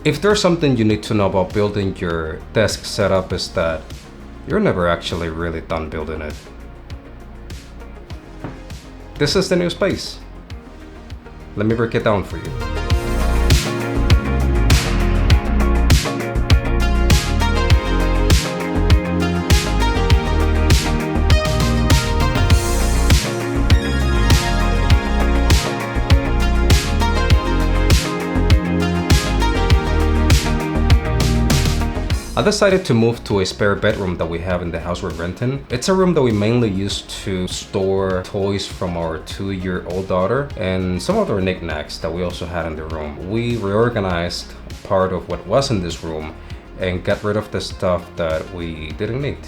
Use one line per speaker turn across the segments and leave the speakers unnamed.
If there's something you need to know about building your desk setup is that you're never actually really done building it. This is the new space. Let me break it down for you. I decided to move to a spare bedroom that we have in the house we're renting. It's a room that we mainly use to store toys from our 2-year-old daughter and some other knickknacks that we also had in the room. We reorganized part of what was in this room and got rid of the stuff that we didn't need.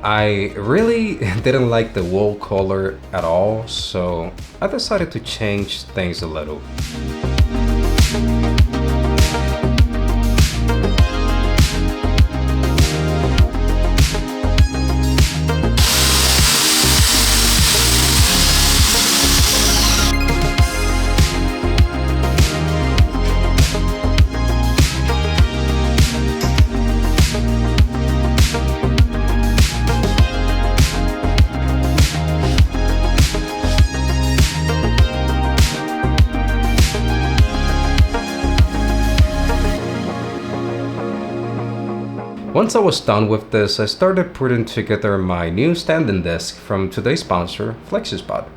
I really didn't like the wall color at all, so I decided to change things a little. Once I was done with this, I started putting together my new standing desk from today's sponsor, FlexiSpot.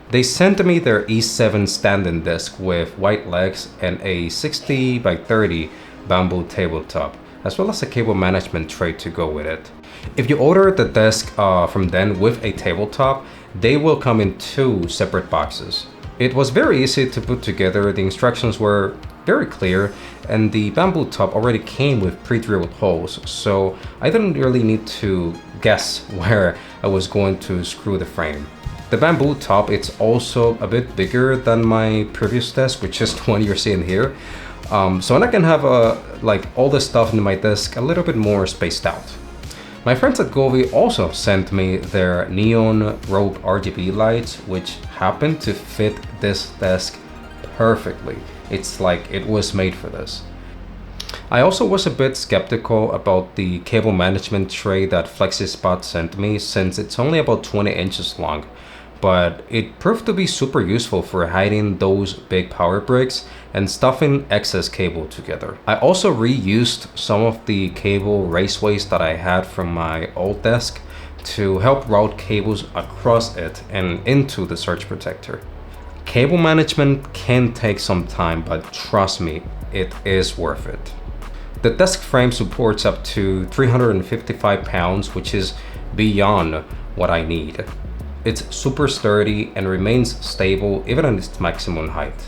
They sent me their E7 standing desk with white legs and a 60 by 30 bamboo tabletop, as well as a cable management tray to go with it. If you order the desk from them with a tabletop, they will come in 2 separate boxes. It was very easy to put together, the instructions were very clear, and the bamboo top already came with pre-drilled holes, so I didn't really need to guess where I was going to screw the frame. The bamboo top, it's also a bit bigger than my previous desk, which is the one you're seeing here. So I can have like all the stuff in my desk a little bit more spaced out. My friends at Govi also sent me their neon rope RGB lights, which happen to fit this desk perfectly. It's like it was made for this. I also was a bit skeptical about the cable management tray that FlexiSpot sent me, since it's only about 20 inches long, but it proved to be super useful for hiding those big power bricks and stuffing excess cable together. I also reused some of the cable raceways that I had from my old desk to help route cables across it and into the surge protector. Cable management can take some time, but trust me, it is worth it. The desk frame supports up to 355 pounds, which is beyond what I need. It's super sturdy and remains stable even at its maximum height.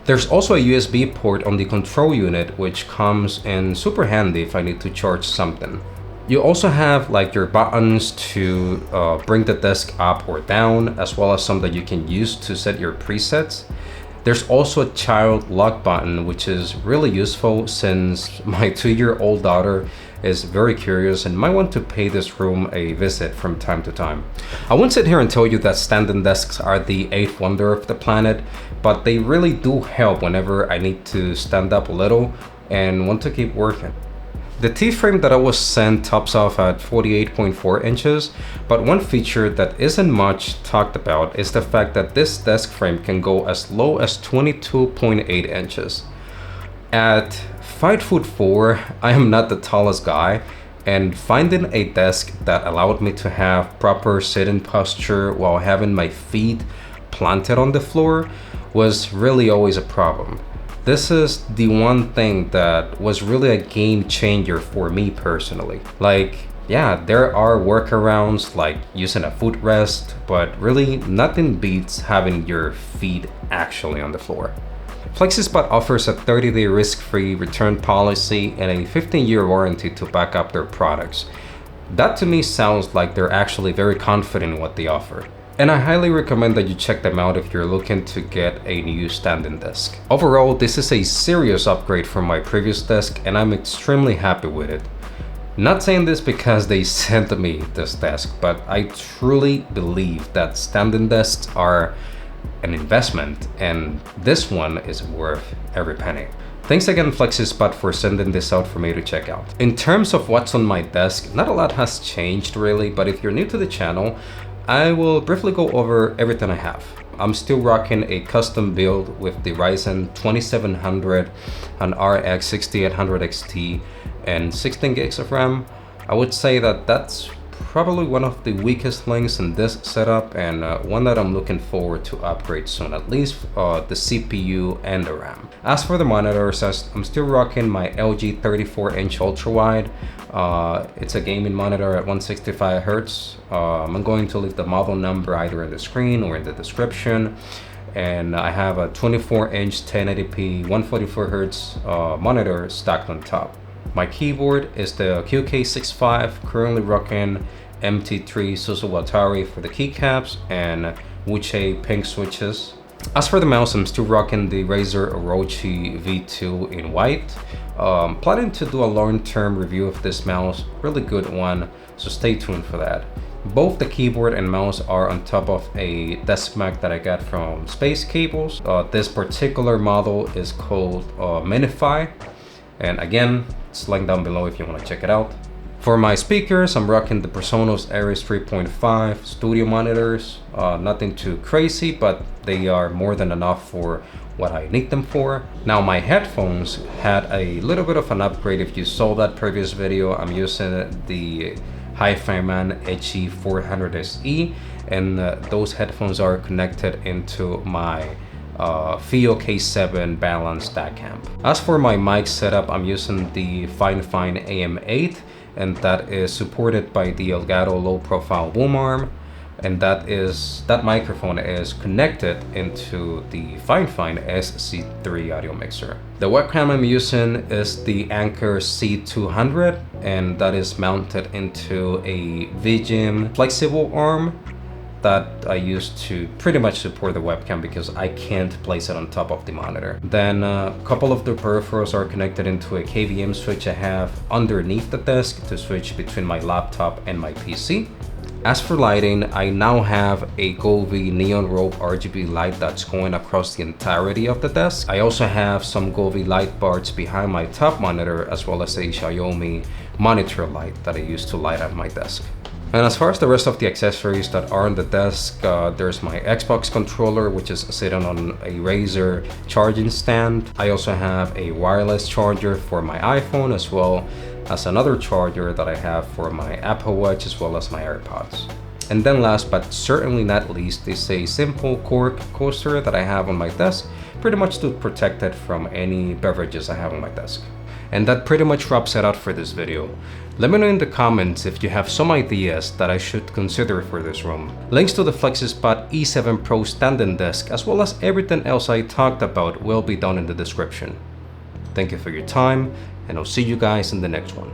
There's also a USB port on the control unit, which comes in super handy if I need to charge something. You also have like your buttons to bring the desk up or down, as well as some that you can use to set your presets. There's also a child lock button, which is really useful since my 2-year-old daughter is very curious and might want to pay this room a visit from time to time. I won't sit here and tell you that standing desks are the 8th wonder of the planet, but they really do help whenever I need to stand up a little and want to keep working. The T-frame that I was sent tops off at 48.4 inches, but one feature that isn't much talked about is the fact that this desk frame can go as low as 22.8 inches. At 5'4", I am not the tallest guy, and finding a desk that allowed me to have proper sitting posture while having my feet planted on the floor was really always a problem. This is the one thing that was really a game changer for me personally. Like, yeah, there are workarounds like using a footrest, but really nothing beats having your feet actually on the floor. FlexiSpot offers a 30-day risk-free return policy and a 15-year warranty to back up their products. That to me sounds like they're actually very confident in what they offer. And I highly recommend that you check them out if you're looking to get a new standing desk. Overall, this is a serious upgrade from my previous desk and I'm extremely happy with it. Not saying this because they sent me this desk, but I truly believe that standing desks are an investment and this one is worth every penny. Thanks again FlexiSpot for sending this out for me to check out. In terms of what's on my desk, not a lot has changed really, but if you're new to the channel, I will briefly go over everything I have. I'm still rocking a custom build with the Ryzen 2700, an RX 6800 XT, and 16 gigs of RAM. I would say that that's probably one of the weakest links in this setup and one that I'm looking forward to upgrade soon, at least the CPU and the RAM. As for the monitors, I'm still rocking my LG 34-inch ultra-wide. It's a gaming monitor at 165 Hz. I'm going to leave the model number either in the screen or in the description. And I have a 24-inch 1080p 144 Hz monitor stacked on top. My keyboard is the QK65, currently rocking MT3 Suzuwatari for the keycaps and Wuche pink switches. As for the mouse, I'm still rocking the Razer Orochi V2 in white. Planning to do a long-term review of this mouse, really good one, so stay tuned for that. Both the keyboard and mouse are on top of a desk mat that I got from Space Cables. This particular model is called Minify, and again, it's linked down below if you want to check it out. For my speakers, I'm rocking the PreSonus Ares 3.5 studio monitors. Nothing too crazy, but they are more than enough for what I need them for. Now my headphones had a little bit of an upgrade. If you saw that previous video, I'm using the Hi-Fi-Man HE400 SE, and those headphones are connected into my FIO K7 balanced DAC amp. As for my mic setup, I'm using the Fine AM8, and that is supported by the Elgato low profile boom arm, and that microphone is connected into the Fine SC3 audio mixer. The webcam I'm using is the Anker C200, and that is mounted into a VGM flexible arm that I use to pretty much support the webcam because I can't place it on top of the monitor. Then a couple of the peripherals are connected into a KVM switch I have underneath the desk to switch between my laptop and my PC. As for lighting, I now have a Govee neon rope RGB light that's going across the entirety of the desk. I also have some Govee light bars behind my top monitor, as well as a Xiaomi monitor light that I use to light up my desk. And as far as the rest of the accessories that are on the desk, there's my Xbox controller, which is sitting on a Razer charging stand. I also have a wireless charger for my iPhone, as well as another charger that I have for my Apple Watch, as well as my AirPods. And then last but certainly not least is a simple cork coaster that I have on my desk, pretty much to protect it from any beverages I have on my desk. And that pretty much wraps it out for this video. Let me know in the comments if you have some ideas that I should consider for this room. Links to the FlexiSpot E7 Pro standing desk, as well as everything else I talked about, will be down in the description. Thank you for your time, and I'll see you guys in the next one.